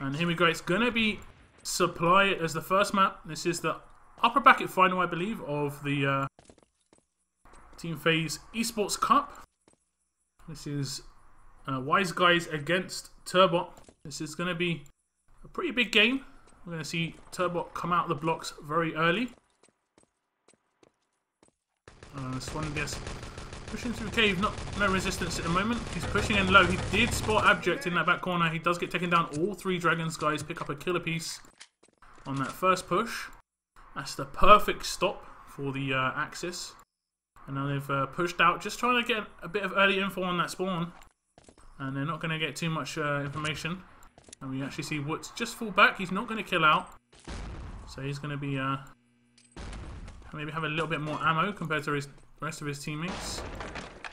And here we go. It's going to be Supply as the first map. This is the upper bracket final, I believe, of the Team Phase Esports Cup. This is Wise Guys against Turbot. This is going to be a pretty big game. We're going to see Turbot come out of the blocks very early. Swandias pushing through cave, no resistance at the moment. He's pushing in low. He did spot Abject in that back corner. He does get taken down. All three Dragons guys pick up a killer piece on that first push. That's the perfect stop for the Axis. And now they've pushed out, just trying to get a bit of early info on that spawn. And they're not going to get too much information. And we actually see Woods just fall back. He's not going to kill out. So he's going to be maybe have a little bit more ammo compared to the rest of his teammates.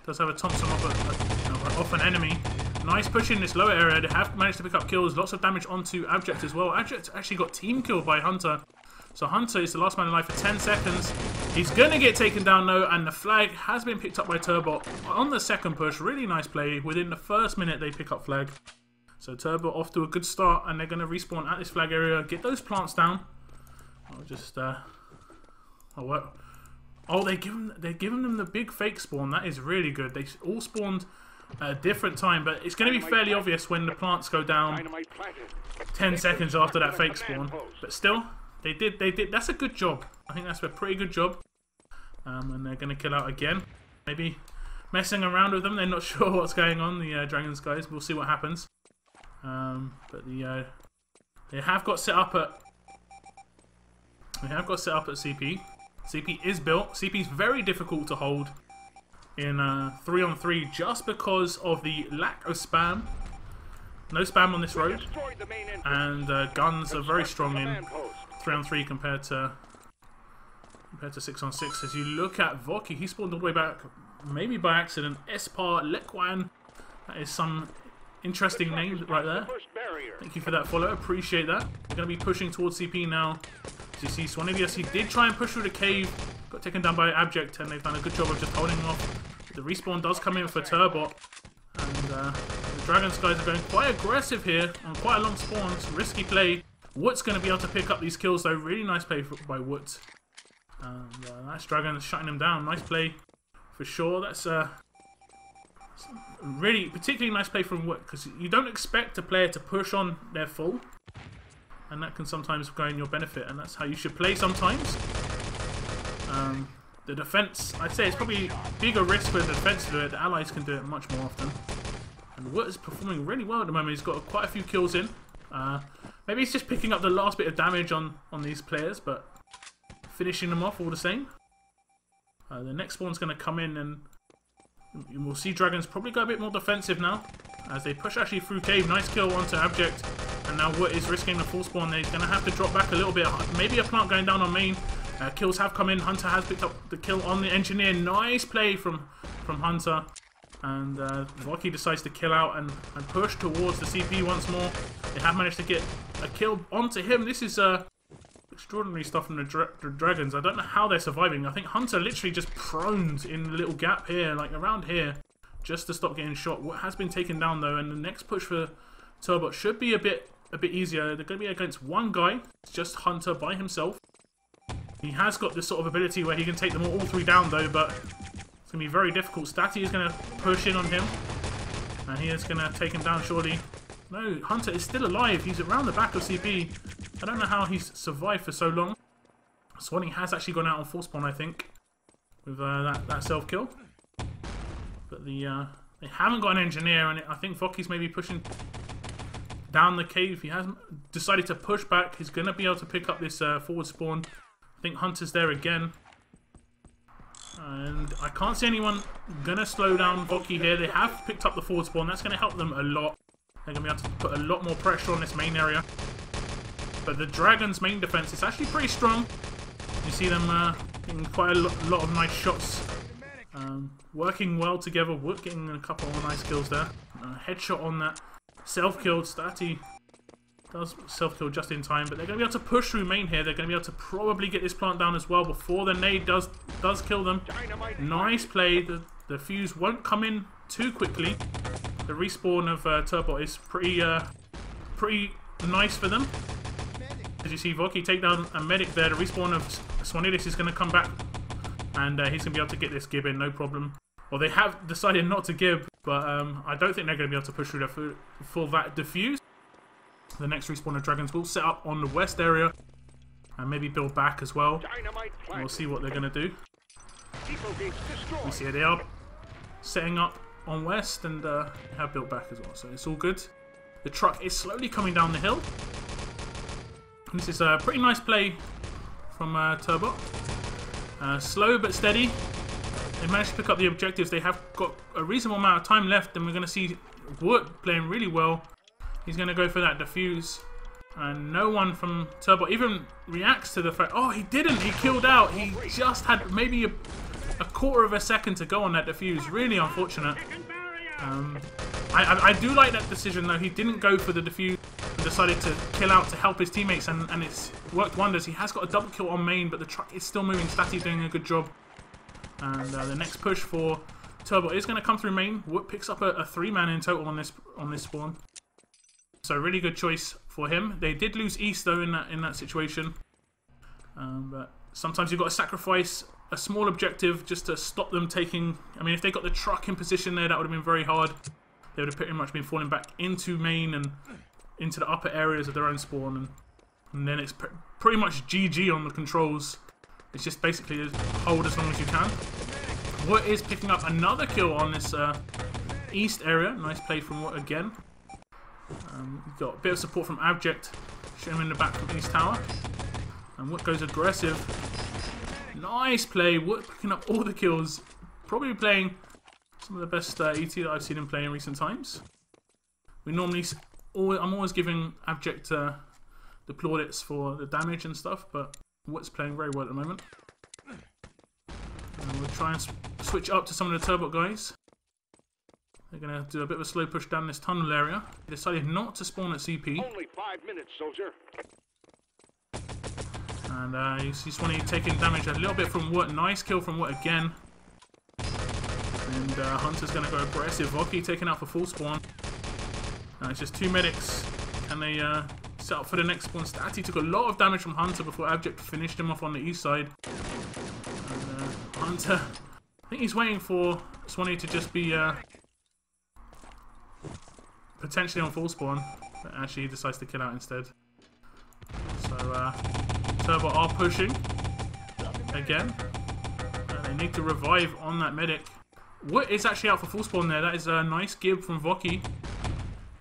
Does have a Thompson off an enemy. Nice push in this lower area. They have managed to pick up kills. Lots of damage onto Abject as well. Abject actually got team killed by Hunter. So Hunter is the last man alive for 10 seconds. He's going to get taken down though, and the flag has been picked up by Turbot on the second push. Really nice play. Within the first minute they pick up flag. So Turbot off to a good start, and they're going to respawn at this flag area. Get those plants down. I'll just... they're giving them the big fake spawn. That is really good. They all spawned at a different time, but it's going to be fairly obvious when the plants go down 10 seconds after that fake spawn. But still... They did. That's a good job. I think that's a pretty good job. And they're going to kill out again. Maybe messing around with them. They're not sure what's going on, the Dragons guys. We'll see what happens. But they have got set up at CP. CP is built. CP is very difficult to hold in 3-on-3 just because of the lack of spam. No spam on this road, and guns are very strong in 3-on-3 compared to 6-on-6. As you look at Voki, he spawned all the way back, maybe by accident. Espar Lekwan, that is some interesting names right there. Thank you for that follow, appreciate that. We're going to be pushing towards CP now. As you see, Swannivius, he did try and push through the cave, got taken down by Abject, and they've done a good job of just holding him off. The respawn does come in for Turbot, and the Dragons guys are going quite aggressive here on quite a long spawn. It's a risky play. Wood's going to be able to pick up these kills though. Really nice play by Woods. And nice Dragon shutting him down. Nice play for sure. That's really particularly nice play from Wood, because you don't expect a player to push on their full, and that can sometimes go in your benefit, and that's how you should play sometimes. The defense, I'd say it's probably bigger risk for the defense to do it. The allies can do it much more often. And Wood is performing really well at the moment. He's got quite a few kills in. Maybe he's just picking up the last bit of damage on these players, but finishing them off all the same. The next spawn's going to come in, and we'll see Dragons probably go a bit more defensive now as they push actually through cave. Nice kill onto Abject, and now Wood is risking the full spawn. He's going to have to drop back a little bit. Maybe a plant going down on main. Kills have come in. Hunter has picked up the kill on the engineer. Nice play from Hunter. And Voki decides to kill out and push towards the CP once more. They have managed to get a kill onto him. This is extraordinary stuff from the Dragons. I don't know how they're surviving. I think Hunter literally just proned in the little gap here, like around here, just to stop getting shot. What has been taken down though, and the next push for Turbot should be a bit easier. They're going to be against one guy. It's just Hunter by himself. He has got this sort of ability where he can take them all three down though, but it's going to be very difficult. Statty is going to push in on him, and he is going to take him down surely. No, Hunter is still alive. He's around the back of CP. I don't know how he's survived for so long. Swanee has actually gone out on full spawn, I think, with that self-kill. But they haven't got an engineer, and I think Voki's maybe pushing down the cave. He has decided to push back. He's going to be able to pick up this forward spawn. I think Hunter's there again. And I can't see anyone going to slow down Voki here. They have picked up the forward spawn. That's going to help them a lot. They're going to be able to put a lot more pressure on this main area. But the Dragons' main defense is actually pretty strong. You see them getting quite a lot of nice shots. Working well together. Wood getting a couple of nice kills there. Headshot on that. Self-killed. Statty does self-kill just in time. But they're going to be able to push through main here. They're going to be able to probably get this plant down as well before the nade does kill them. Nice play. The fuse won't come in too quickly. The respawn of Turbot is pretty pretty nice for them. As you see, Voki take down a medic there. The respawn of Swanidis is going to come back, and he's going to be able to get this gib in, no problem. Well, they have decided not to gib, but I don't think they're going to be able to push through for that defuse. The next respawn of Dragons will set up on the west area, and maybe build back as well. And we'll see what they're going to do. You see they are setting up on west, and have built back as well, so it's all good. The truck is slowly coming down the hill. This is a pretty nice play from Turbot. Slow but steady. They managed to pick up the objectives. They have got a reasonable amount of time left, and we're going to see Wood playing really well. He's going to go for that defuse. And no one from Turbot even reacts to the fact... Oh, he didn't! He killed out! He just had maybe a quarter of a second to go on that defuse. Really unfortunate. I do like that decision, though. He didn't go for the defuse. Decided to kill out to help his teammates, and it's worked wonders. He has got a double kill on main, but the truck is still moving. Statty doing a good job. And the next push for Turbot is going to come through main. Wood picks up a 3-man in total on this spawn. So really good choice for him. They did lose East though in that situation. But sometimes you've got to sacrifice a small objective just to stop them taking... I mean, if they got the truck in position there, that would have been very hard. They would have pretty much been falling back into main and into the upper areas of their own spawn, and then it's pretty much GG on the controls. It's just basically hold as long as you can. Wood is picking up another kill on this east area. Nice play from Wood again. Got a bit of support from Abject, shooting him in the back from East Tower, and Wood goes aggressive. Nice play. Wood picking up all the kills. Probably playing some of the best ET that I've seen him play in recent times. We normally... I'm always giving Abject the plaudits for the damage and stuff, but Wood's playing very well at the moment. And we'll try and switch up to some of the Turbot guys. They're going to do a bit of a slow push down this tunnel area. They decided not to spawn at CP. Only 5 minutes, soldier. And you see Swanee taking damage a little bit from Wood. Nice kill from Wood again. And Hunter's going to go aggressive. Voki taken out for full spawn. It's just 2 medics, and they set up for the next spawn. Statty took a lot of damage from Hunter before Abject finished him off on the east side. And, Hunter, I think he's waiting for Swanee to just be potentially on full spawn, but actually he decides to kill out instead. So Turbot are pushing again. They need to revive on that medic. Wood is actually out for full spawn there. That is a nice gib from Voki.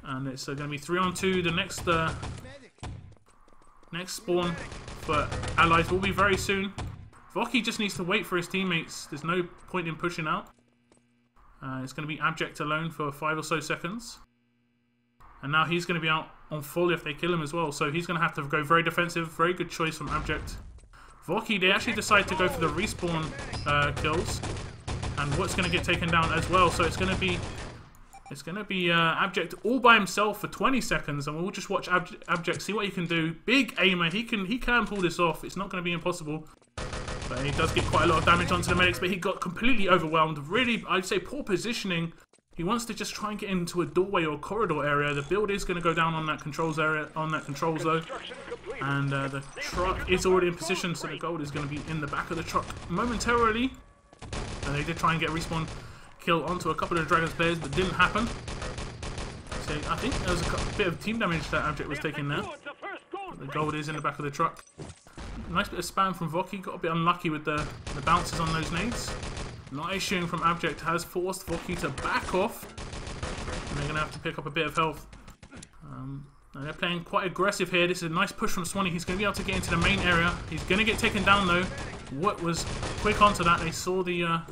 And it's going to be 3-on-2. The next spawn for allies will be very soon. Voki just needs to wait for his teammates. There's no point in pushing out. It's going to be Abject alone for 5 or so seconds. And now he's going to be out on full if they kill him as well. So he's going to have to go very defensive. Very good choice from Abject. Voki, they actually decide to go for the respawn kills. And Wood's going to get taken down as well. So it's going to be... Abject all by himself for 20 seconds, and we'll just watch Abject see what he can do. Big aimer, he can pull this off. It's not going to be impossible, but he does get quite a lot of damage onto the medics. But he got completely overwhelmed. Really, I'd say poor positioning. He wants to just try and get into a doorway or corridor area. The build is going to go down on that controls area, though, and the truck is already in position, so the gold is going to be in the back of the truck momentarily. And they did try and get respawn kill onto a couple of Dragons players, but didn't happen. So I think there was a bit of team damage that Abject was taking there. But the gold is in the back of the truck. Nice bit of spam from Voki. Got a bit unlucky with the bounces on those nades. Nice shooting from Abject has forced Voki to back off. And they're going to have to pick up a bit of health. They're playing quite aggressive here. This is a nice push from Swanee. He's going to be able to get into the main area. He's going to get taken down though. What was quick onto that. They saw the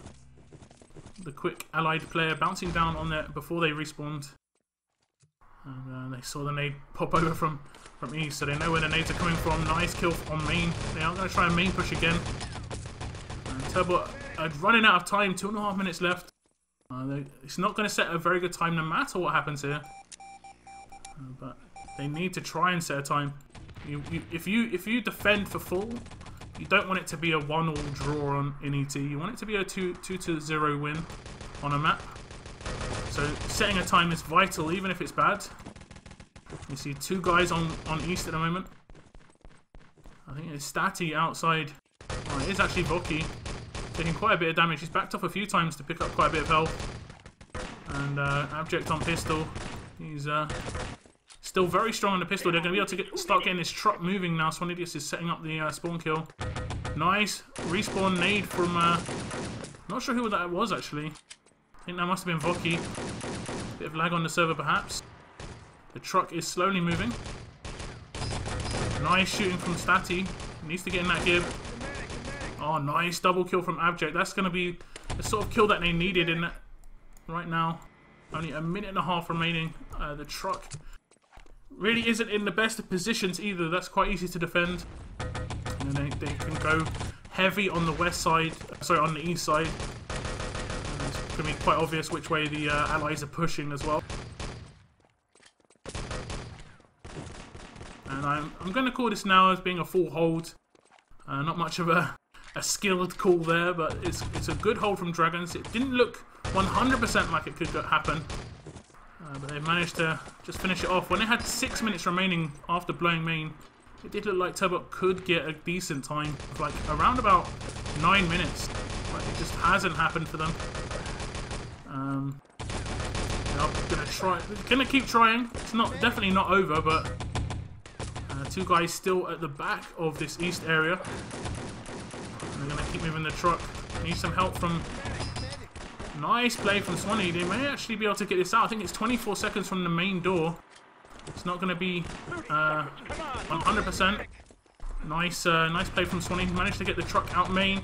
quick allied player bouncing down on there before they respawned. And they saw the nade pop over from east, so they know where the nades are coming from. Nice kill on main. They are going to try and main push again. And Turbot running out of time, 2.5 minutes left. It's not going to set a very good time no matter what happens here. But they need to try and set a time. If you defend for full, you don't want it to be a 1-all draw in ET. You want it to be a 2-0 win on a map. So setting a time is vital, even if it's bad. You see two guys on East at the moment. I think it's Statty outside. Oh, it is actually Voki. Taking quite a bit of damage. He's backed up a few times to pick up quite a bit of health. And Abject on pistol. He's still very strong on the pistol. They're going to be able to start getting this truck moving now. Swanidius is setting up the spawn kill. Nice. Respawn nade from... not sure who that was, actually. I think that must have been Voki. Bit of lag on the server, perhaps. The truck is slowly moving. Nice shooting from Statty. Needs to get in that gib. Oh, nice double kill from Abject. That's going to be the sort of kill that they needed in that right now. Only a minute and a half remaining. The truck really isn't in the best of positions either. That's quite easy to defend. And they can go heavy on the west side. Sorry, on the east side. And it's going to be quite obvious which way the allies are pushing as well. And I'm going to call this now as being a full hold. Not much of a skilled call there, but it's a good hold from Dragons. It didn't look 100% like it could happen, but they managed to just finish it off. When they had 6 minutes remaining after blowing main, it did look like Turbot could get a decent time of like around about 9 minutes. But it just hasn't happened for them. Gonna keep trying. It's definitely not over, but two guys still at the back of this east area. And they're going to keep moving the truck. Need some help from... Nice play from Swanee. They may actually be able to get this out. I think it's 24 seconds from the main door. It's not going to be 100%. Nice play from Swanee. Managed to get the truck out main.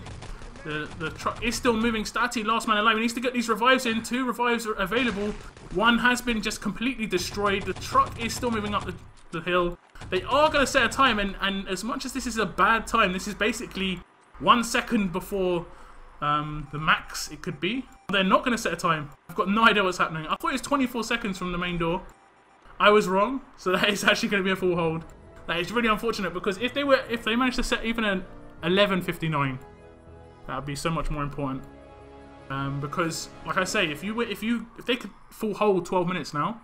The truck is still moving. Statty, last man alive. He needs to get these revives in. 2 revives are available. One has been just completely destroyed. The truck is still moving up the hill. They are going to set a time, and as much as this is a bad time, this is basically 1 second before the max it could be. They're not going to set a time. I've got no idea what's happening. I thought it was 24 seconds from the main door. I was wrong, so that is actually going to be a full hold. That is really unfortunate, because if they managed to set even an 11:59, that would be so much more important. Because, like I say, if they could full hold 12 minutes now,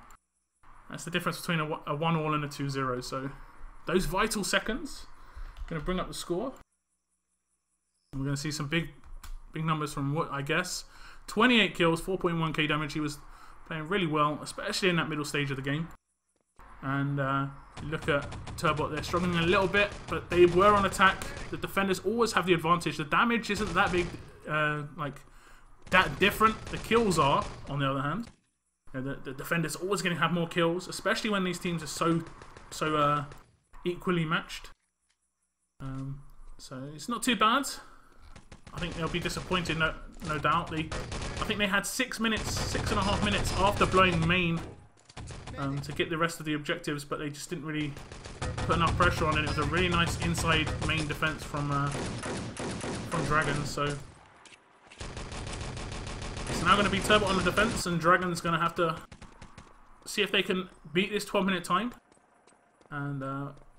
that's the difference between a 1-all and a 2-0. So those vital seconds are going to bring up the score. And we're going to see some big numbers from Wood, I guess. 28 kills, 4.1k damage. He was playing really well, especially in that middle stage of the game. And you look at Turbot, they're struggling a little bit, but they were on attack. The defenders always have the advantage. The damage isn't that big, like that different. The kills are, on the other hand. The defenders always going to have more kills, especially when these teams are so equally matched. So it's not too bad. I think they'll be disappointed, no doubt. I think they had 6.5 minutes after blowing main to get the rest of the objectives, but they just didn't really put enough pressure on it. It was a really nice inside main defense from Dragons. So it's now going to be Turbot on the defense, and Dragons going to have to see if they can beat this 12-minute time. And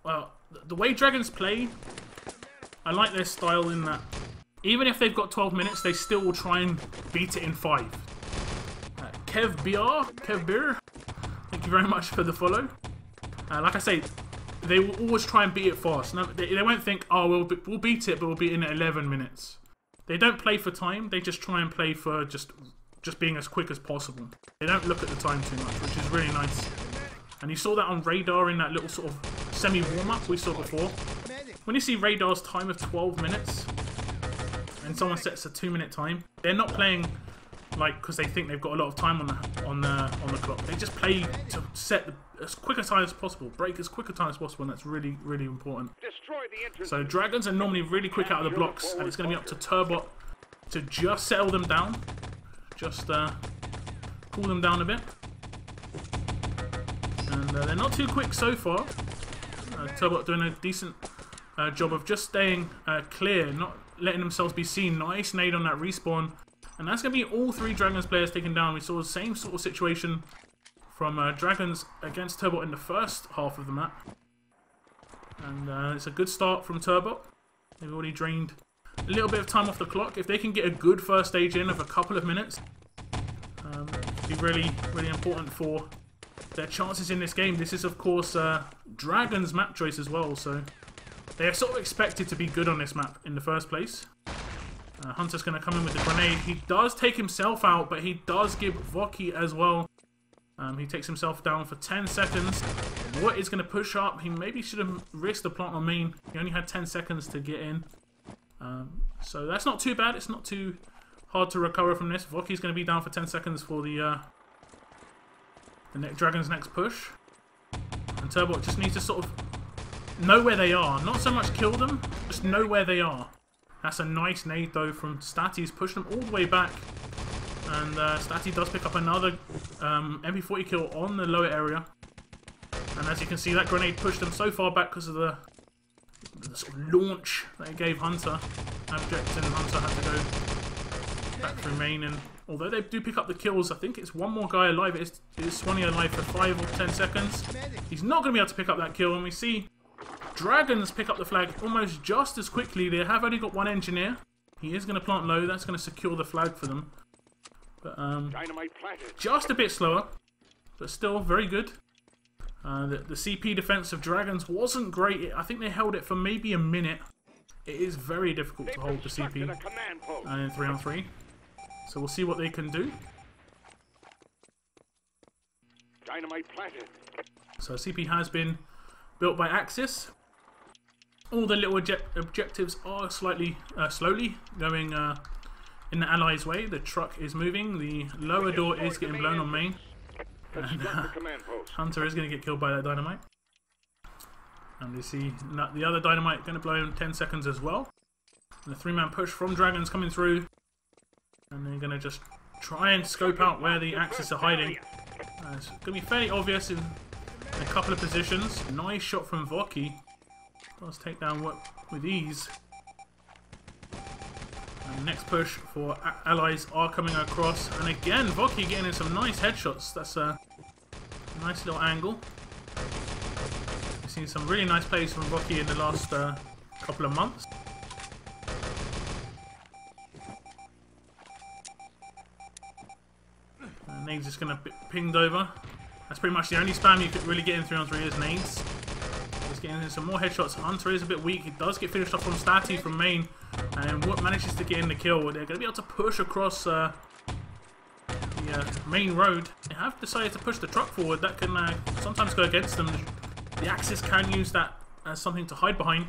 well, the way Dragons play, I like their style in that even if they've got 12 minutes, they still will try and beat it in 5. Kev Beer, thank you very much for the follow. Like I say, they will always try and beat it fast. No, they won't think, oh, we'll beat it, but we'll beat it in 11 minutes. They don't play for time. They just try and play for just being as quick as possible. They don't look at the time too much, which is really nice. And you saw that on Radar in that little sort of semi-warm-up we saw before. When you see Radar's time of 12 minutes, and someone sets a 2-minute time, they're not playing like because they think they've got a lot of time on the clock. They just play to set as quick a time as possible, break as quick a time as possible, and that's really, really important. So Dragons are normally really quick out of the blocks, and it's going to be up to Turbot to just settle them down, just cool them down a bit. And they're not too quick so far. Turbot doing a decent job of just staying clear, not letting themselves be seen. Nice nade on that respawn. And that's going to be all 3 Dragons players taken down. We saw the same sort of situation from Dragons against Turbot in the first half of the map. And it's a good start from Turbot. They've already drained a little bit of time off the clock. If they can get a good first stage in of a couple of minutes, it'd be really, really important for their chances in this game. This is, of course, Dragon's map choice as well, so they are sort of expected to be good on this map in the first place. Hunter's going to come in with the grenade. He does take himself out, but he does give Voki as well. He takes himself down for 10 seconds. What is going to push up? He maybe should have risked the plant on main. He only had 10 seconds to get in. So that's not too bad. It's not too hard to recover from this. Voki's going to be down for 10 seconds for the Dragon's next push. And Turbot just needs to sort of know where they are. Not so much kill them, just know where they are. That's a nice nade though from Statty. He's pushed them all the way back. And Statty does pick up another MP40 kill on the lower area. And as you can see, that grenade pushed them so far back because of the sort of launch that it gave Hunter. Abject and Hunter had to go back through main. And although they do pick up the kills, I think it's one more guy alive. It is Swanee alive for 5 or 10 seconds. He's not going to be able to pick up that kill. And we see Dragons pick up the flag almost just as quickly. They have only got one engineer. He is going to plant low. That's going to secure the flag for them. But just a bit slower, but still very good. The CP defense of Dragons wasn't great. I think they held it for maybe a minute. It is very difficult to hold the CP in 3-on-3. So we'll see what they can do. So CP has been built by Axis. All the little objectives are slightly slowly going in the Allies' way. The truck is moving. The lower door is getting blown on main. And Hunter is going to get killed by that dynamite. And you see the other dynamite going to blow in 10 seconds as well. And the 3-man push from Dragons coming through. And they're going to just try and scope out where the Axis are hiding. It's going to be fairly obvious in a couple of positions. Nice shot from Voki. Does take down with ease. And next push for Allies are coming across. And again, Voki getting in some nice headshots. That's a nice little angle. We've seen some really nice plays from Voki in the last couple of months. And Nade's just going to be pinged over. That's pretty much the only spam you could really get in 3-on-3 is nades. Just getting in some more headshots. Hunter is a bit weak. He does get finished off from Statty from main. And what manages to get in the kill. They're going to be able to push across the main road. They have decided to push the truck forward. That can sometimes go against them. The Axis can use that as something to hide behind.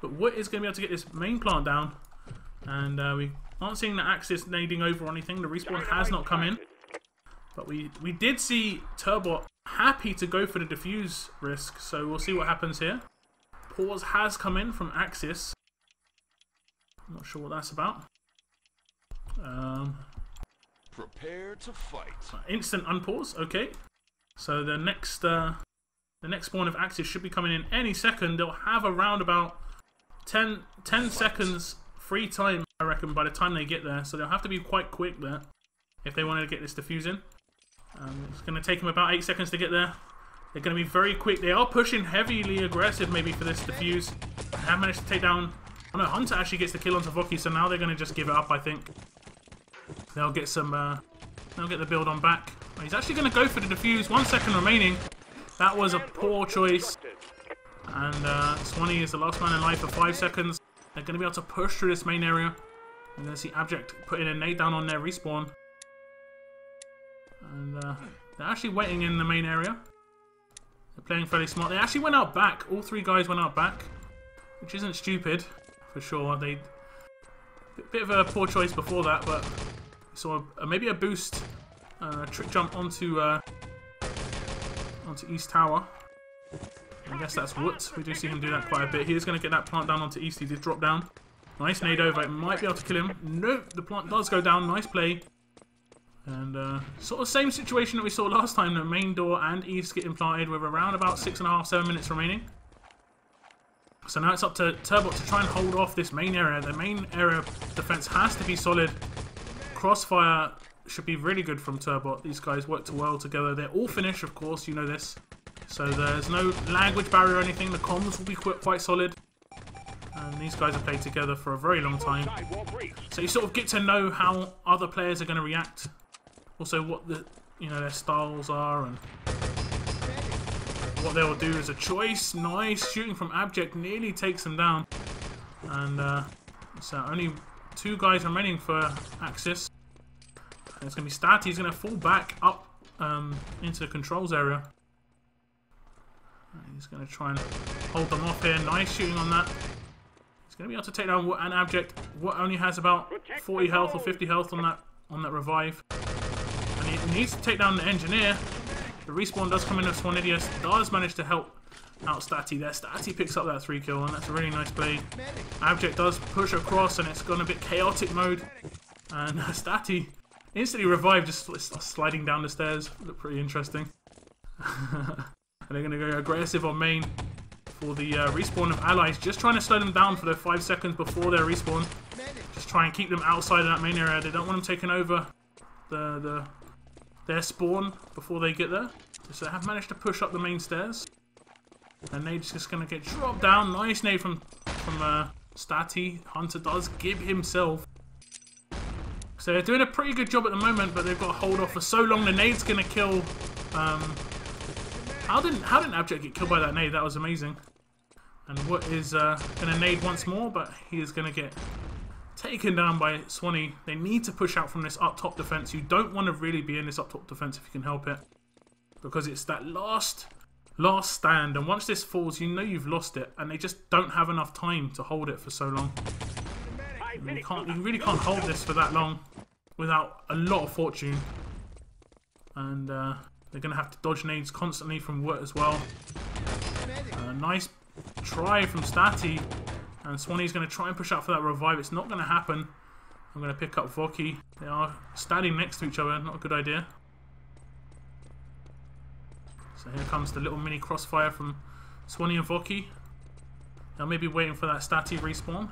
But Wood is going to be able to get this main plant down. And we aren't seeing the Axis nading over or anything. The respawn has not come in. But we did see Turbot happy to go for the defuse risk. So we'll see what happens here. Pause has come in from Axis. I'm not sure what that's about. Prepare to fight. Instant unpause. Okay. So the next spawn of Axis should be coming in any second. They'll have around about 10 seconds free time, I reckon, by the time they get there. So they'll have to be quite quick there if they want to get this defuse in. It's going to take them about 8 seconds to get there. They're going to be very quick. They are pushing heavily aggressive maybe for this defuse. They have managed to take down... Oh no, Hunter actually gets the kill onto Voki, so now they're going to just give it up, I think. They'll get some... they'll get the build on back. He's actually going to go for the defuse. 1 second remaining. That was a poor choice. And Swanee is the last man alive for 5 seconds. They're going to be able to push through this main area. You're going to see Abject putting a nade down on their respawn. And they're actually waiting in the main area. They're playing fairly smart. They actually went out back. All 3 guys went out back. Which isn't stupid, for sure. They bit of a poor choice before that, but saw maybe a boost, trick jump onto East Tower. I guess that's Woods. We do see him do that quite a bit. He is going to get that plant down onto East. He did drop down. Nice nade over. It might be able to kill him. Nope, the plant does go down. Nice play. And sort of same situation that we saw last time. The main door and East get implanted with around about 6.5, 7 minutes remaining. So now it's up to Turbot to try and hold off this main area. The main area defense has to be solid. Crossfire should be really good from Turbot. These guys work well together. They're all Finnish, of course, you know this. So there's no language barrier or anything. The comms will be quite solid. And these guys have played together for a very long time. So you sort of get to know how other players are going to react. Also what their styles are, and what they'll do is a choice. Nice shooting from Abject, nearly takes him down. And so only 2 guys remaining for Axis. It's going to be Statty. He's going to fall back up into the controls area. He's going to try and hold them off here. Nice shooting on that. He's going to be able to take down an Abject. What only has about 40 health or 50 health on that revive. And he needs to take down the Engineer. The respawn does come in as Swanidius. Does manage to help out Statty there. Statty picks up that 3 kill, and that's a really nice play. Abject does push across, and it's gone a bit chaotic mode. And Statty instantly revived, just sliding down the stairs. Looked pretty interesting. And they're going to go aggressive on main for the respawn of allies. Just trying to slow them down for the 5 seconds before their respawn. Just try and keep them outside of that main area. They don't want them taking over their spawn before they get there. So they have managed to push up the main stairs. And nade's just going to get dropped down. Nice nade from Statty. Hunter does give himself. So they're doing a pretty good job at the moment, but they've got to hold off for so long. The nade's going to kill... How didn't Abject get killed by that nade? That was amazing. And What is going to nade once more, but he is going to get taken down by Swanee. They need to push out from this up top defense. You don't want to really be in this up top defense if you can help it, because it's that last stand, and once this falls, you know you've lost it, and they just don't have enough time to hold it for so long. You really can't hold this for that long without a lot of fortune. And they're going to have to dodge nades constantly from Wood as well. Nice try from Statty. And Swanee's going to try and push out for that revive. It's not going to happen. I'm going to pick up Voki. They are standing next to each other. Not a good idea. So here comes the little mini crossfire from Swanee and Voki. They'll maybe waiting for that Statty respawn,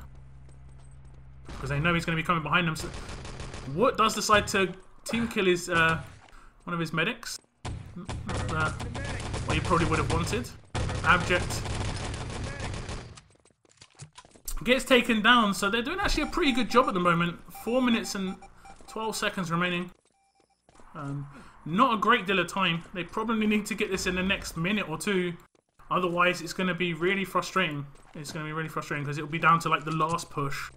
because they know he's going to be coming behind them. So Wood does decide to team kill his one of his medics. Not what he probably would have wanted. Abject gets taken down, so they're doing actually a pretty good job at the moment. 4 minutes and 12 seconds remaining. Not a great deal of time. They probably need to get this in the next minute or two. Otherwise, it's going to be really frustrating. It's going to be really frustrating because it'll be down to like the last push.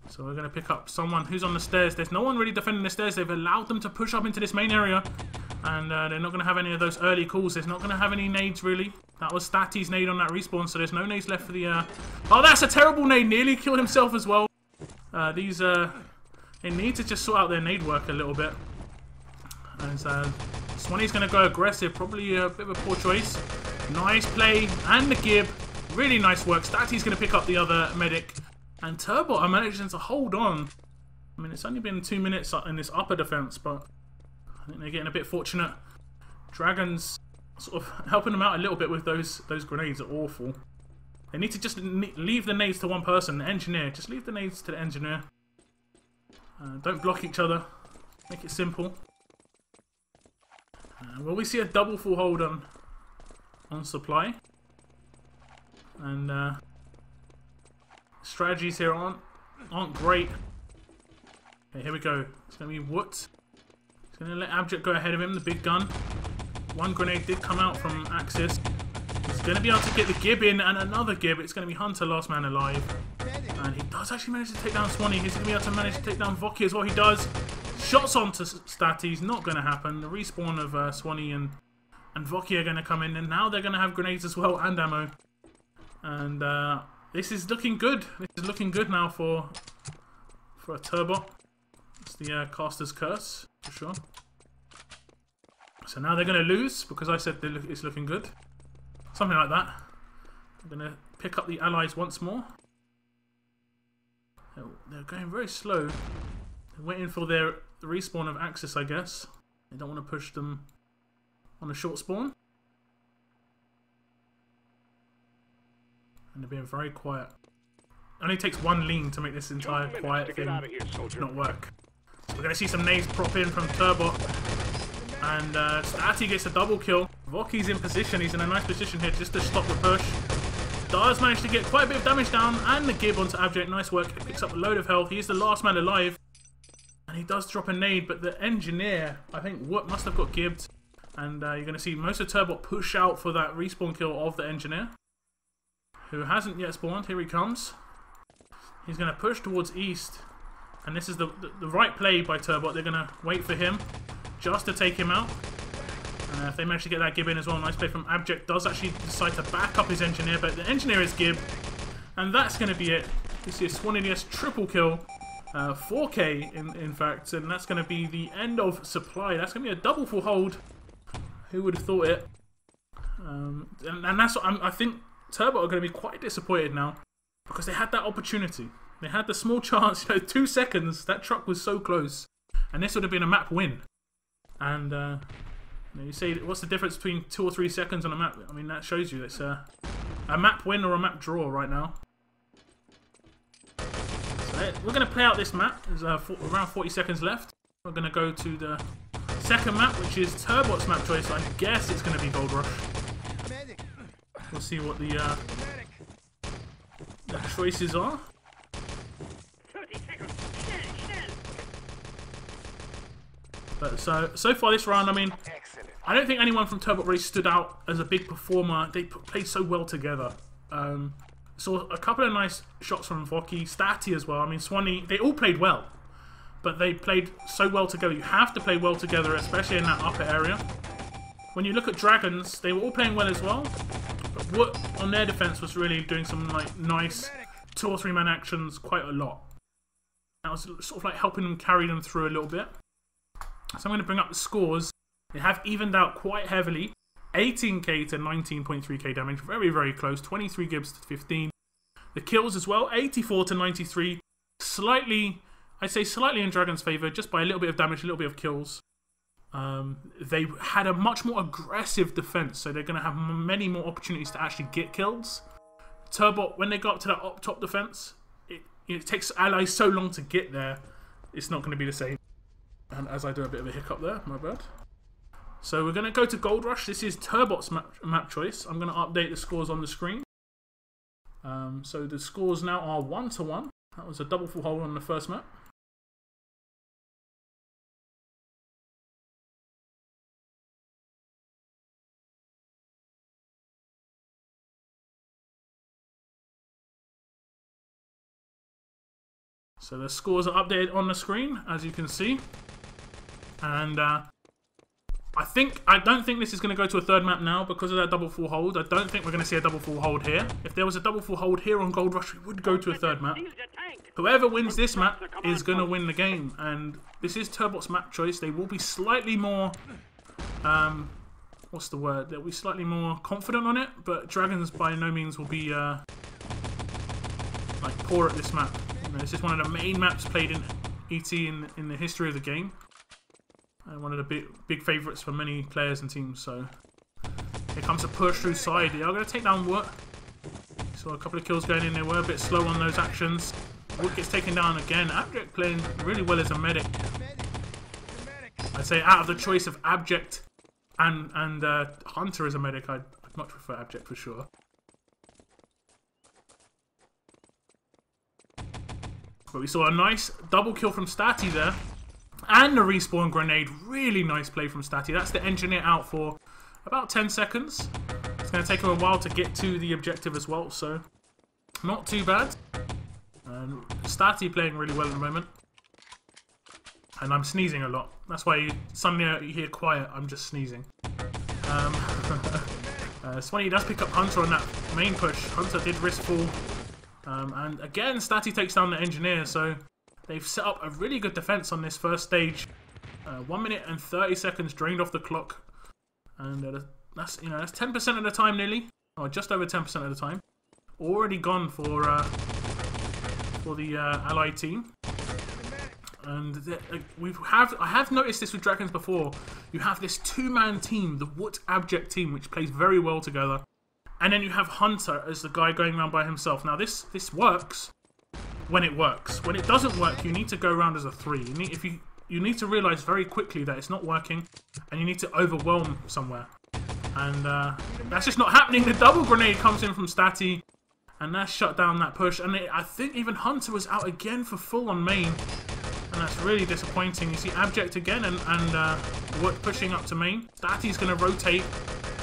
So we're going to pick up someone who's on the stairs. There's no one really defending the stairs. They've allowed them to push up into this main area. And they're not going to have any of those early calls. There's not going to have any nades, really. That was Statty's nade on that respawn, so there's no nades left for the... Oh, that's a terrible nade. Nearly killed himself as well. They need to just sort out their nade work a little bit. And Swanee's going to go aggressive. Probably a bit of a poor choice. Nice play. And the gib. Really nice work. Statty's going to pick up the other medic. And Turbot are managing to hold on. I mean, it's only been 2 minutes in this upper defense, but I think they're getting a bit fortunate. Dragons sort of helping them out a little bit with those grenades are awful. They need to just leave the nades to one person, the engineer. Just leave the nades to the engineer. Don't block each other. Make it simple. Will we see a double full hold on supply? And strategies here aren't great. Okay, here we go. It's going to be Wood. He's going to let Abject go ahead of him, the big gun. One grenade did come out from Axis. He's going to be able to get the gib in, and another gib. It's going to be Hunter, last man alive. And he does actually manage to take down Swanee. He's going to be able to manage to take down Voki as well. He does. Shots onto Statty's not going to happen. The respawn of Swanee and Voki are going to come in, and now they're going to have grenades as well and ammo. And this is looking good. This is looking good now for a Turbot. It's the caster's curse for sure. So now they're going to lose because I said it's looking good. Something like that. I'm going to pick up the allies once more. They're going very slow. They're waiting for their respawn of Axis, I guess. They don't want to push them on a short spawn. And they're being very quiet. It only takes one lean to make this entire quiet thing not work. So we're going to see some nades prop in from Turbot. And Statty gets a double kill. Voki's in position. He's in a nice position here just to stop the push. Does manage to get quite a bit of damage down. And the gib onto Abject. Nice work. He picks up a load of health. He is the last man alive. And he does drop a nade. But the engineer, I think, what must have got gibbed. And you're going to see most of Turbot push out for that respawn kill of the engineer, who hasn't yet spawned. Here he comes. He's going to push towards east. And this is the right play by Turbot. They're going to wait for him just to take him out. If they manage to get that Gib in as well, nice play from Abject. Does actually decide to back up his engineer, but the engineer is Gib. And that's going to be it. This is Swan triple kill. 4K in fact, and that's going to be the end of supply. That's going to be a double full hold. Who would have thought it? And that's what I think Turbot are going to be quite disappointed now, because they had that opportunity. They had the small chance, 2 seconds. That truck was so close, and this would have been a map win. And you say, what's the difference between 2 or 3 seconds on a map? I mean, that shows you it's a map win or a map draw right now. So we're going to play out this map. There's around 40 seconds left. We're going to go to the second map, which is Turbot's map choice. I guess it's going to be Gold Rush. We'll see what the choices are. But so far this round, I mean, I don't think anyone from Turbot really stood out as a big performer. They played so well together. Saw a couple of nice shots from Voki, Statty as well. I mean, Swanee, they all played well, but they played so well together. You have to play well together, especially in that upper area. When you look at Dragons, they were all playing well as well, but Wood on their defense was really doing some like nice 2 or 3 man actions quite a lot. That was sort of like helping them carry them through a little bit. So I'm going to bring up the scores. They have evened out quite heavily. 18k to 19.3k damage. Very, very close. 23 Gibbs to 15. The kills as well. 84 to 93. Slightly, I'd say slightly in Dragon's favour. Just by a little bit of damage, a little bit of kills. They had a much more aggressive defence. So they're going to have many more opportunities to actually get kills. Turbot, when they got up to that top defence, it takes allies so long to get there. It's not going to be the same. And as I do a bit of a hiccup there, my bad. So we're going to go to Gold Rush. This is Turbot's map choice. I'm going to update the scores on the screen. So the scores now are 1-1. That was a double full hold on the first map. So the scores are updated on the screen, as you can see. And I don't think this is going to go to a third map now because of that double full hold. I don't think we're going to see a double full hold here. If there was a double full hold here on Gold Rush, we would go to a third map. Whoever wins this map is going to win the game. And this is Turbot's map choice. They will be slightly more... what's the word? They'll be slightly more confident on it. But Dragons by no means will be like poor at this map. This is one of the main maps played in ET in the history of the game. And one of the big favourites for many players and teams. So here comes a push through side. They are going to take down Wood. Saw a couple of kills going in. They were a bit slow on those actions. Wood gets taken down again. Abject playing really well as a medic. I'd say out of the choice of Abject and Hunter as a medic, I'd much prefer Abject for sure. But we saw a nice double kill from Statty there. And the respawn grenade. Really nice play from Statty. That's the engineer out for about 10 seconds. It's going to take him a while to get to the objective as well. So, not too bad. Statty playing really well at the moment. And I'm sneezing a lot. That's why suddenly you hear quiet. I'm just sneezing. Swanee does pick up Hunter on that main push. Hunter did risk fall. And again, Statty takes down the engineer, so they've set up a really good defense on this first stage. 1 minute and 30 seconds drained off the clock, and that's 10% of the time nearly, or just over 10% of the time, already gone for the allied team. And I have noticed this with Dragons before. You have this 2-man team, the Wood Abject team, which plays very well together. And then you have Hunter as the guy going around by himself. Now this works when it works. When it doesn't work, you need to go around as a 3. You need to realise very quickly that it's not working, and you need to overwhelm somewhere. And that's just not happening. The double grenade comes in from Statty, and that shut down that push. And I think even Hunter was out again for full on main. And that's really disappointing. You see Abject again and Wood pushing up to main. Statty's going to rotate.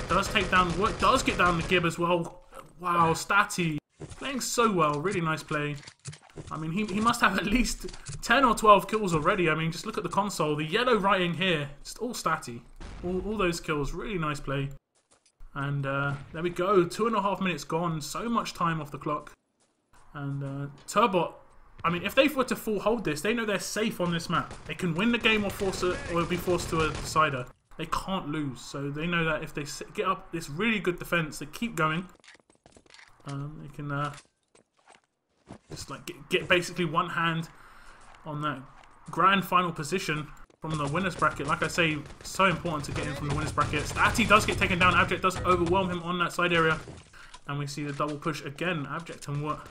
Does take down Wood. Does get down the Gib as well. Wow, Statty playing so well. Really nice play. I mean, he must have at least 10 or 12 kills already. I mean, just look at the console. The yellow writing here. Just all Statty. All those kills. Really nice play. And there we go. 2.5 minutes gone. So much time off the clock. And Turbot, I mean, if they were to full hold this, they know they're safe on this map. They can win the game or be forced to a decider. They can't lose. So they know that if they get up this really good defense, they keep going. They can just like get basically one hand on that grand final position from the winners bracket. Like I say, so important to get in from the winners bracket. Statty does get taken down. Abject does overwhelm him on that side area. And we see the double push again. Abject and what?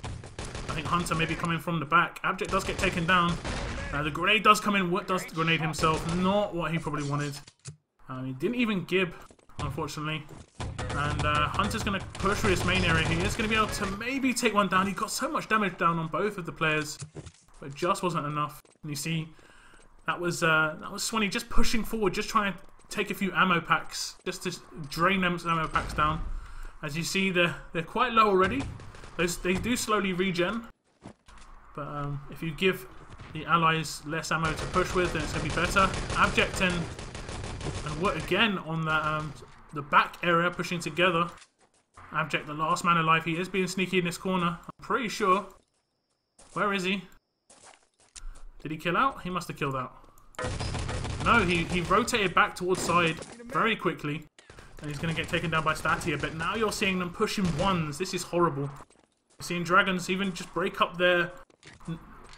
I think Hunter maybe coming from the back. Abject does get taken down. The grenade does come in. What does grenade himself? Not what he probably wanted. He didn't even gib, unfortunately. And Hunter's going to push for his main area. He is going to be able to maybe take one down. He got so much damage down on both of the players, but it just wasn't enough. And you see, that was Swanee just pushing forward, just trying to take a few ammo packs, just to drain them ammo packs down. As you see, they're quite low already. They do slowly regen, but if you give the allies less ammo to push with, then it's going to be better. Abject and what again on that the back area pushing together. Abject, the last man alive. He is being sneaky in this corner. I'm pretty sure. Where is he? Did he kill out? He must have killed out. No, he rotated back towards side very quickly. And he's going to get taken down by Statty a bit. Now you're seeing them pushing ones. This is horrible. You're seeing Dragons even just break up their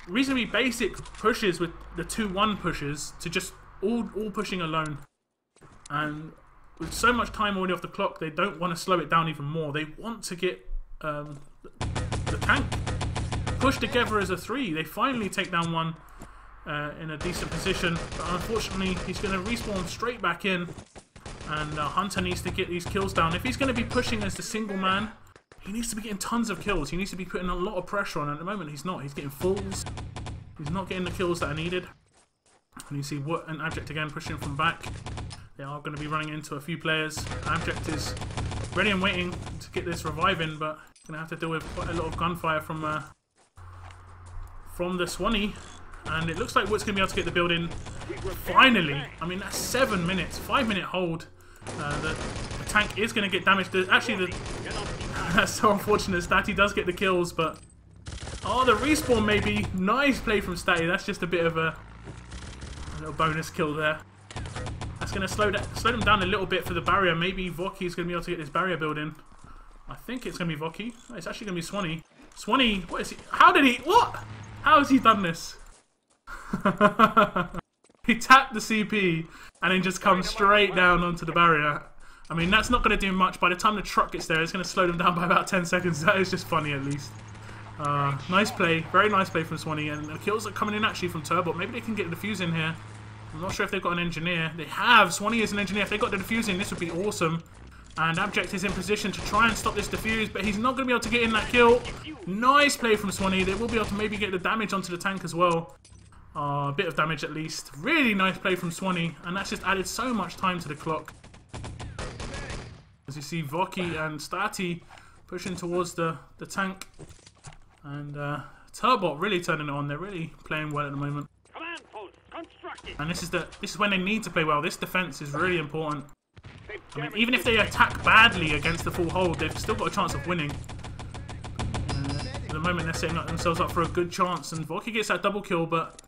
reasonably basic pushes with the 2-1 pushes to just all pushing alone. And with so much time already off the clock, they don't want to slow it down even more. They want to get the tank pushed together as a 3. They finally take down one in a decent position. But unfortunately, he's going to respawn straight back in. And Hunter needs to get these kills down. If he's going to be pushing as the single man, he needs to be getting tons of kills. He needs to be putting a lot of pressure on. At the moment, he's not. He's getting fulls. He's not getting the kills that are needed. And you see Wood and Abject again pushing from back. They are going to be running into a few players. Abject is ready and waiting to get this reviving, but going to have to deal with quite a lot of gunfire from the Swanee. And it looks like Wood's going to be able to get the build in finally. I mean, that's 7 minutes. 5-minute hold. The tank is going to get damaged. Actually, that's so unfortunate. Statty does get the kills, but... Oh, the respawn maybe. Nice play from Statty. That's just a bit of a little bonus kill there. That's going to slow them down a little bit for the barrier. Maybe Voki's going to be able to get this barrier build in. I think it's going to be Voki. It's actually going to be Swanee. Swanee, what is he? How did he... What? How has he done this? He tapped the CP and then just comes straight down onto the barrier. I mean, that's not going to do much. By the time the truck gets there, it's going to slow them down by about 10 seconds. That is just funny, at least. Nice play. Very nice play from Swanee. And the kills are coming in actually from Turbot. Maybe they can get the defuse in here. I'm not sure if they've got an engineer. They have. Swanee is an engineer. If they got the defuse in, this would be awesome. And Abject is in position to try and stop this defuse, but he's not going to be able to get in that kill. Nice play from Swanee. They will be able to maybe get the damage onto the tank as well. A bit of damage at least. Really nice play from Swanee, and that's just added so much time to the clock. As you see Voki and Statty pushing towards the tank. And Turbot really turning it on. They're really playing well at the moment. And this is when they need to play well. This defense is really important. I mean, even if they attack badly against the full hold, they've still got a chance of winning. At the moment, they're setting themselves up for a good chance. And Voki gets that double kill, but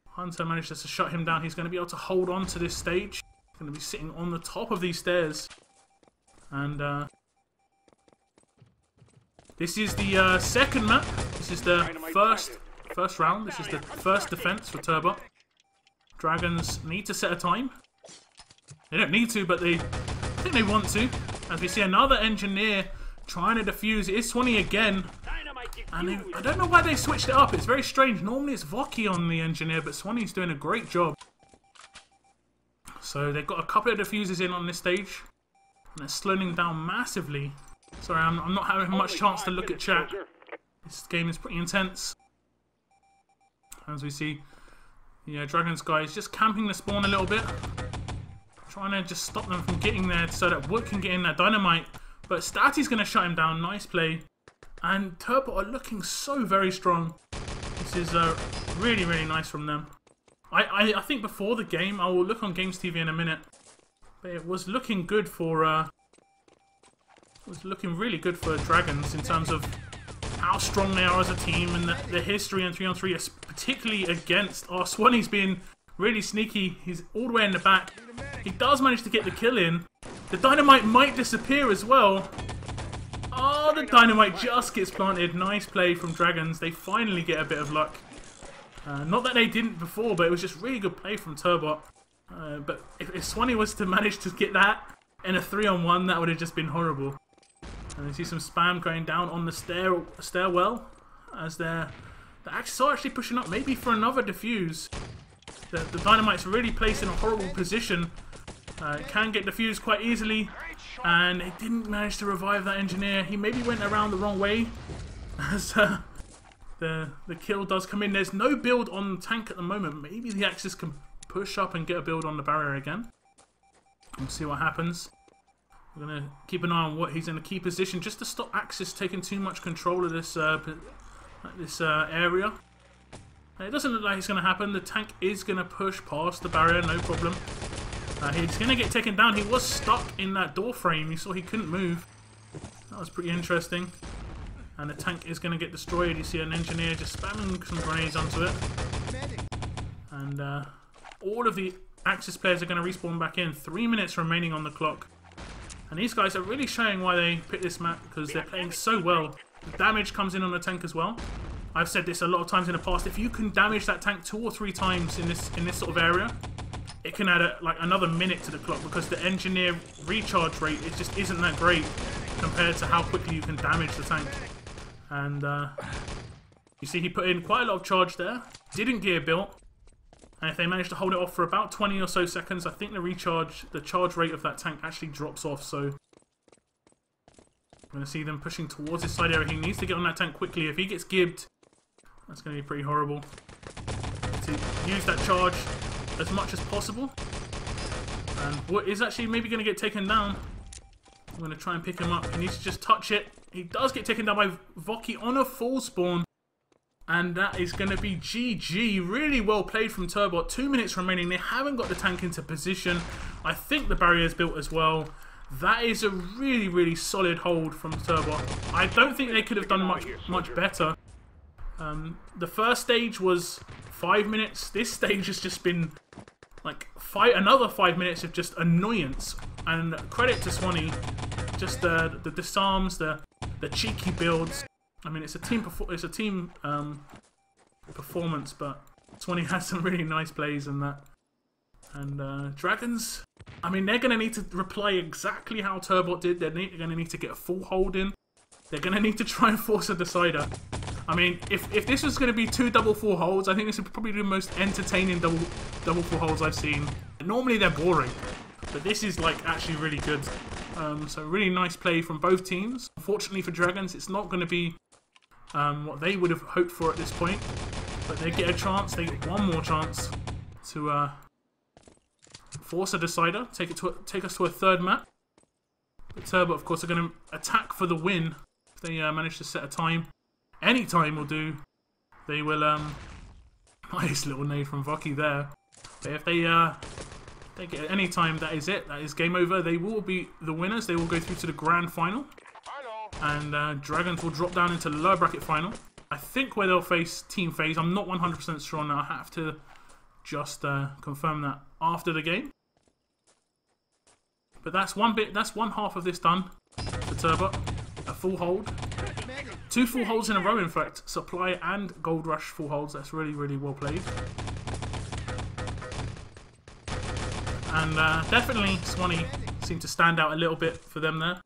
Hunter manages to shut him down. He's going to be able to hold on to this stage. He's going to be sitting on the top of these stairs. And this is the second map. This is the first round. This is the first defense for Turbot. Dragons need to set a time. They don't need to, but I think they want to. As we see another engineer trying to defuse. It is Swanee again. And I don't know why they switched it up. It's very strange. Normally it's Voki on the engineer, but Swanee's doing a great job. So they've got a couple of diffusers in on this stage. And they're slowing down massively. Sorry, I'm not having much chance to look at chat. This game is pretty intense. As we see Yeah, Dragon's guys just camping the spawn a little bit. Trying to just stop them from getting there so that Wood can get in that dynamite. But Statty's going to shut him down. Nice play. And Turbot are looking so very strong. This is really, really nice from them. I think before the game, I will look on Games TV in a minute. But it was looking good for... it was looking really good for Dragons in terms of how strong they are as a team and the history in 3on3, particularly against Swanee's being really sneaky. He's all the way in the back. He does manage to get the kill in. The dynamite might disappear as well. Oh, the dynamite just gets planted. Nice play from Dragons. They finally get a bit of luck. Not that they didn't before, but it was just really good play from Turbot. But if Swanee was to manage to get that in a 3-on-1, that would have just been horrible. And you see some spam going down on the stairwell as the Axis are actually pushing up, maybe for another defuse. The dynamite's really placed in a horrible position. It can get defused quite easily, and it didn't manage to revive that engineer. He maybe went around the wrong way as the kill does come in. There's no build on the tank at the moment. Maybe the Axis can push up and get a build on the barrier again. We'll see what happens. We're going to keep an eye on what he's in a key position just to stop Axis taking too much control of this area. It doesn't look like it's going to happen. The tank is going to push past the barrier, no problem. He's going to get taken down. He was stuck in that door frame. You saw he couldn't move. That was pretty interesting. And the tank is going to get destroyed. You see an engineer just spamming some grenades onto it. And all of the Axis players are going to respawn back in. 3 minutes remaining on the clock. And these guys are really showing why they picked this map, because they're playing so well. The damage comes in on the tank as well. I've said this a lot of times in the past. If you can damage that tank 2 or 3 times in this sort of area, it can add like another minute to the clock, because the engineer recharge rate just isn't that great compared to how quickly you can damage the tank. And you see he put in quite a lot of charge there. Didn't gear built. And if they manage to hold it off for about 20 or so seconds, I think the charge rate of that tank actually drops off. So I'm going to see them pushing towards this side area. He needs to get on that tank quickly. If he gets gibbed, that's going to be pretty horrible. To use that charge as much as possible. And what is actually maybe going to get taken down. I'm going to try and pick him up. He needs to just touch it. He does get taken down by Voki on a full spawn. And that is going to be GG. Really well played from Turbot. 2 minutes remaining. They haven't got the tank into position. I think the barrier is built as well. That is a really, really solid hold from Turbot. I don't think they could have done much better. The first stage was 5 minutes. This stage has just been like another 5 minutes of just annoyance. And credit to Swanee. Just the disarms, the cheeky builds. I mean, it's a team performance, but Swanee has some really nice plays in that. And Dragons, I mean, they're going to need to reply exactly how Turbot did. They're going to need to get a full hold in. They're going to need to try and force a decider. I mean, if this was going to be 2 double full holds, I think this would probably be the most entertaining double full holds I've seen. Normally they're boring, but this is like actually really good. So really nice play from both teams. Unfortunately for Dragons, it's not going to be what they would have hoped for at this point. But they get a chance, they get one more chance to force a decider, take us to a 3rd map. But Turbot, of course, are going to attack for the win if they manage to set a time. Any time will do. They will, nice little nade from Voki there. But if they get any time, that is it. That is game over. They will be the winners. They will go through to the grand final. And Dragons will drop down into the lower bracket final. I think where they'll face Team FaZe. I'm not 100% sure on that. I have to just confirm that after the game. But that's one half of this done for Turbot. A full hold. 2 full holds in a row, in fact. Supply and Gold Rush full holds. That's really, really well played. And definitely Swanee seemed to stand out a little bit for them there.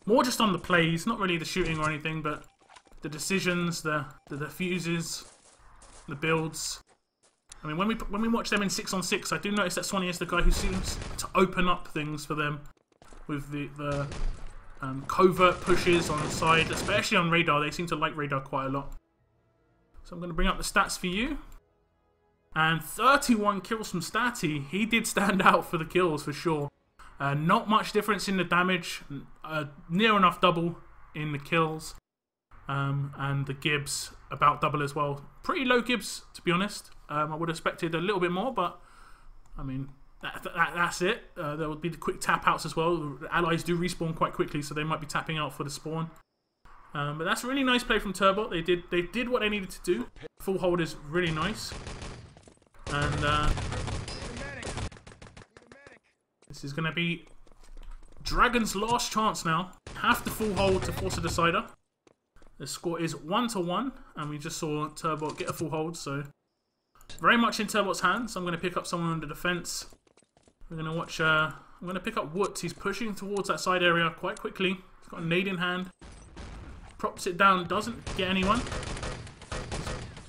More just on the plays, not really the shooting or anything, but the decisions, the defuses, the builds. I mean, when we watch them in 6-on-6, I do notice that Swanee is the guy who seems to open up things for them with the covert pushes on the side, especially on radar. They seem to like radar quite a lot. So I'm going to bring up the stats for you. And 31 kills from Statty. He did stand out for the kills for sure. Not much difference in the damage. Near enough double in the kills. And the Gibbs about double as well. Pretty low Gibbs, to be honest. I would have expected a little bit more, but I mean, that's it. There would be the quick tap outs as well. The allies do respawn quite quickly, so they might be tapping out for the spawn. But that's a really nice play from Turbot. They did what they needed to do. Full hold is really nice. And this is going to be Dragon's last chance now. Have to full hold to force a decider. The score is 1-1, and we just saw Turbot get a full hold, so very much in Turbot's hands. I'm going to pick up someone on the defense. We're going to watch. I'm going to pick up Woods. He's pushing towards that side area quite quickly. He's got a nade in hand. Props it down. Doesn't get anyone.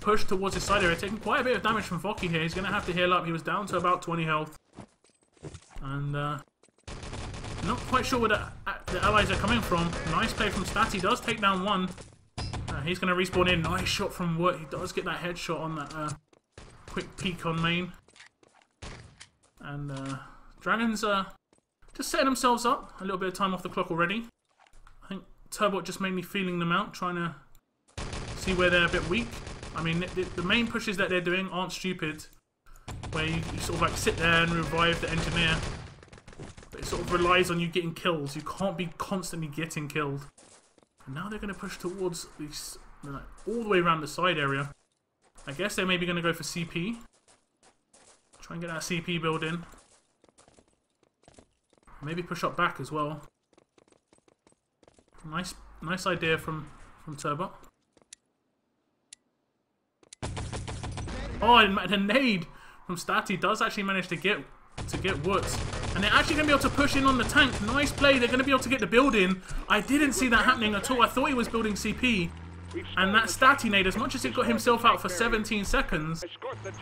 Push towards his side area, taking quite a bit of damage from Voki here. He's going to have to heal up. He was down to about 20 health. And not quite sure where the allies are coming from. Nice play from Statty. Does take down one. He's going to respawn in. Nice shot from Wood. He does get that headshot on that quick peek on main. And Dragons just setting themselves up. A little bit of time off the clock already. I think Turbot just mainly feeling them out, trying to see where they're a bit weak. I mean, the main pushes that they're doing aren't stupid, where you sort of like sit there and revive the engineer. But it sort of relies on you getting kills. You can't be constantly getting killed. And now they're going to push towards these, like, all the way around the side area. I guess they're maybe going to go for CP. Try and get that CP build in. Maybe push up back as well. Nice idea from Turbot. Oh, and the nade from Statty does actually manage to get Woods. And they're actually going to be able to push in on the tank. Nice play. They're going to be able to get the build in. I didn't see that happening at all. I thought he was building CP. And that Statty nade, as much as he got himself out for 17 seconds,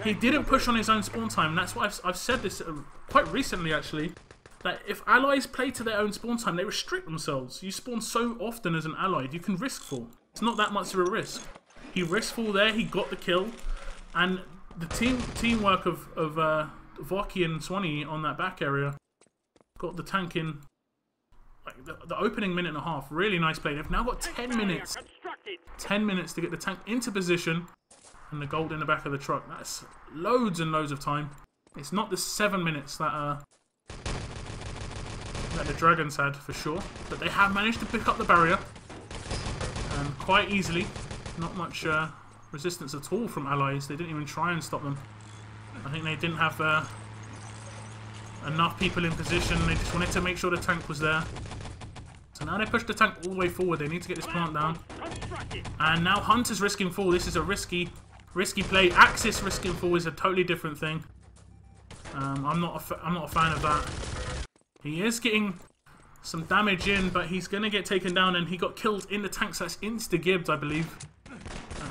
he didn't push on his own spawn time. That's why I've said this quite recently, actually. That if allies play to their own spawn time, they restrict themselves. You spawn so often as an allied, you can risk fall. It's not that much of a risk. He risked fall there. He got the kill. And the teamwork of Voki and Swanee on that back area got the tank in like the opening minute and a half. Really nice play. They've now got 10 minutes. 10 minutes to get the tank into position and the gold in the back of the truck. That's loads and loads of time. It's not the 7 minutes that the Dragons had for sure. But they have managed to pick up the barrier quite easily. Not much resistance at all from allies. They didn't even try and stop them. I think they didn't have enough people in position. They just wanted to make sure the tank was there. So now they push the tank all the way forward. They need to get this plant down. And now Hunter's risking fall. This is a risky play. Axis risking fall is a totally different thing. I'm not a fan of that. He is getting some damage in, but he's going to get taken down, and he got killed in the tank, so that's insta-gibbed, I believe.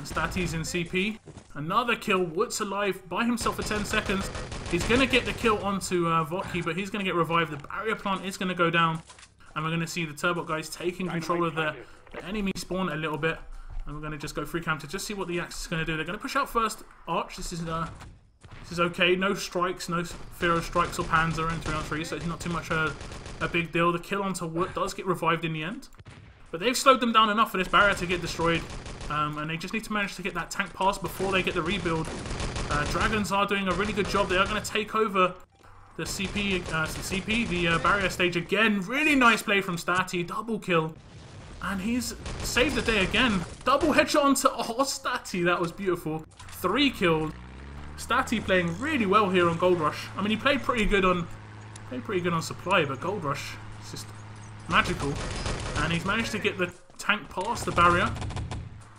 Statty's in CP. Another kill. Wood's alive by himself for 10 seconds. He's going to get the kill onto Voki, but he's going to get revived. The barrier plant is going to go down, and we're going to see the Turbot guys taking control of the enemy spawn a little bit. And we're going to just go free cam to just see what the Axis is going to do. They're going to push out first. Arch, this is okay. No strikes, no fear of strikes or Panzer in 3on3, so it's not too much a big deal. The kill onto Wood does get revived in the end. But they've slowed them down enough for this barrier to get destroyed. And they just need to manage to get that tank past before they get the rebuild. Dragons are doing a really good job. They are going to take over the the barrier stage again. Really nice play from Statty. Double kill. And he's saved the day again. Double headshot onto Statty. That was beautiful. 3 killed. Statty playing really well here on Gold Rush. I mean, he played pretty good on Supply, but Gold Rush is just magical. And he's managed to get the tank past the barrier.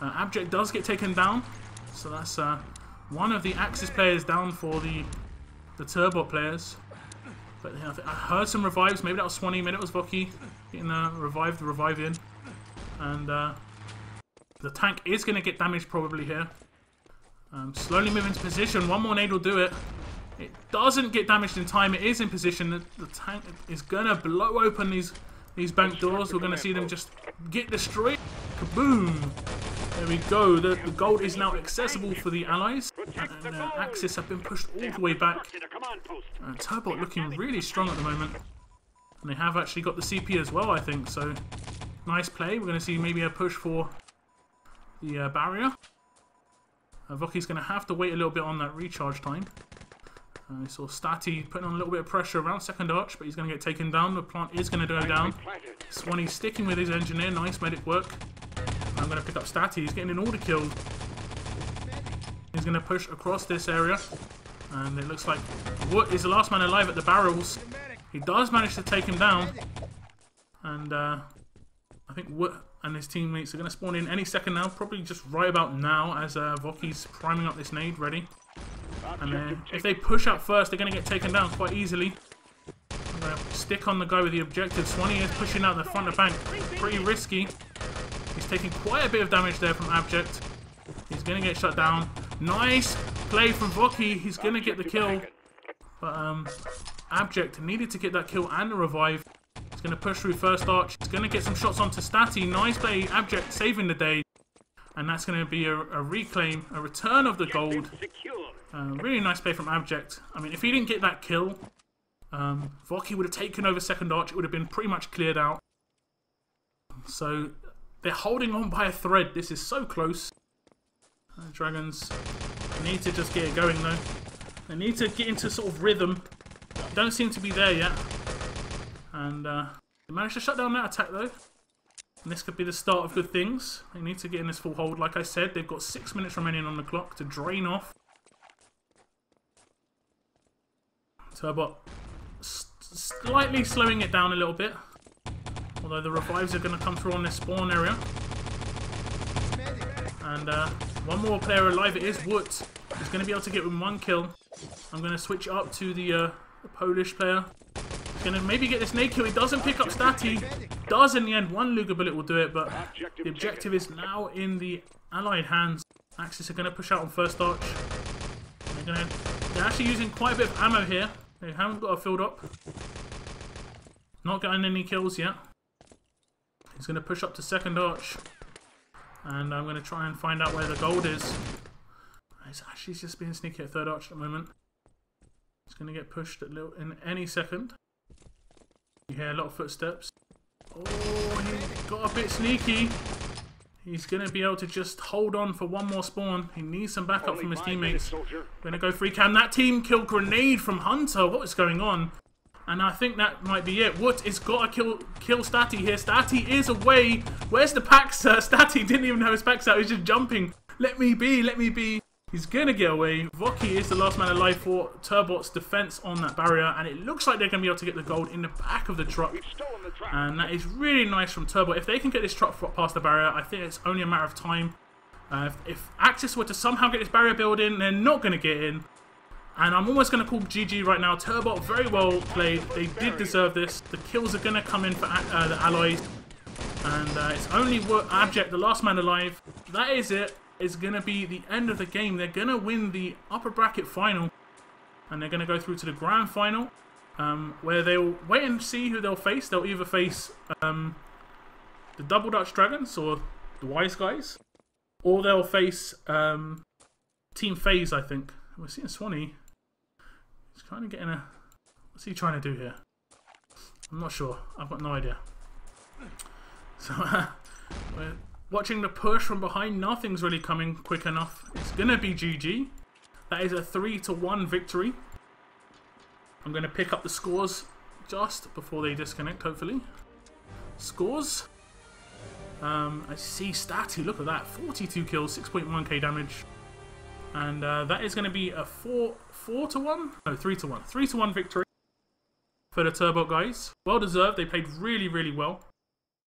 Abject does get taken down, so that's one of the Axis players down for the Turbot players. But yeah, I heard some revives. Maybe that was Swanee, maybe it was Voki getting the revive in. And the tank is going to get damaged probably here. Slowly moving into position. One more nade will do it. It doesn't get damaged in time. It is in position. The tank is going to blow open these bank doors. We're going to see them just get destroyed. Kaboom! There we we go. The gold is now accessible for the allies. And Axis have been pushed all the way back. Turbot looking really strong at the moment. And they have actually got the CP as well, I think. So, nice play. We're going to see maybe a push for the barrier. Voki's going to have to wait a little bit on that recharge time. I saw Stati putting on a little bit of pressure around second arch, but he's going to get taken down. The plant is going to go down. Swanee sticking with his engineer. Nice medic work. I'm going to pick up Stati. He's getting in all the kills. He's going to push across this area. And it looks like Wood is the last man alive at the barrels. He does manage to take him down. And I think Wood and his teammates are going to spawn in any second now. Probably just right about now as Voki's priming up this nade ready. And if they push out first, they're going to get taken down quite easily. I'm going to stick on the guy with the objective. Swanee is pushing out the front of the bank. Pretty risky. He's taking quite a bit of damage there from Abject. He's going to get shut down. Nice play from Voki. He's going to get the kill. But Abject needed to get that kill and a revive. He's going to push through first arch. He's going to get some shots onto Stati. Nice play. Abject saving the day. And that's going to be a reclaim, a return of the gold. Really nice play from Abject. I mean, if he didn't get that kill, Voki would have taken over second arch. It would have been pretty much cleared out. So, they're holding on by a thread. This is so close. Dragons need to just get it going, though. They need to get into sort of rhythm. Don't seem to be there yet. And they managed to shut down that attack, though. And this could be the start of good things. They need to get in this full hold. Like I said, they've got 6 minutes remaining on the clock to drain off. Turbot slightly slowing it down a little bit. Although the revives are going to come through on this spawn area. And one more player alive. It is Wood. He's going to be able to get with one kill. I'm going to switch up to the Polish player. He's going to maybe get this nade kill. He doesn't pick up Stati. Does in the end. One Luger bullet will do it. But the objective is now in the allied hands. Axis are going to push out on first arch. They're actually using quite a bit of ammo here. They haven't got a filled up. Not getting any kills yet. He's going to push up to second arch. And I'm going to try and find out where the gold is. He's actually just being sneaky at third arch at the moment. He's going to get pushed in any second. You hear a lot of footsteps. Oh, he got a bit sneaky. He's going to be able to just hold on for one more spawn. He needs some backup from his teammates. Going to go free cam. That team kill grenade from Hunter. What is going on? And I think that might be it. Wood has got to kill Stati here. Stati is away. Where's the packs? Stati didn't even have his packs out. He's just jumping. Let me be. Let me be. He's going to get away. Voki is the last man alive for Turbot's defense on that barrier. And it looks like they're going to be able to get the gold in the back of the truck. And that is really nice from Turbot. If they can get this truck past the barrier, I think it's only a matter of time. If Axis were to somehow get this barrier build in, they're not going to get in. And I'm almost going to call GG right now. Turbot, very well played. They did deserve this. The kills are going to come in for the allies. And it's only Abject, the last man alive. That is it. It's going to be the end of the game. They're going to win the upper bracket final. And they're going to go through to the grand final. Where they'll wait and see who they'll face. They'll either face the Double Dutch Dragons or the Wise Guys. Or they'll face Team FaZe, I think. We're seeing Swanee. He's kind of getting a... What's he trying to do here? I'm not sure. I've got no idea. So, we're watching the push from behind. Nothing's really coming quick enough. It's going to be GG. That is a 3-1 victory. I'm going to pick up the scores just before they disconnect, hopefully. Scores. I see Stati. Look at that. 42 kills, 6.1k damage. And that is going to be a 4-1? No, 3-1. 3-1 victory for the Turbot guys. Well deserved. They played really, really well.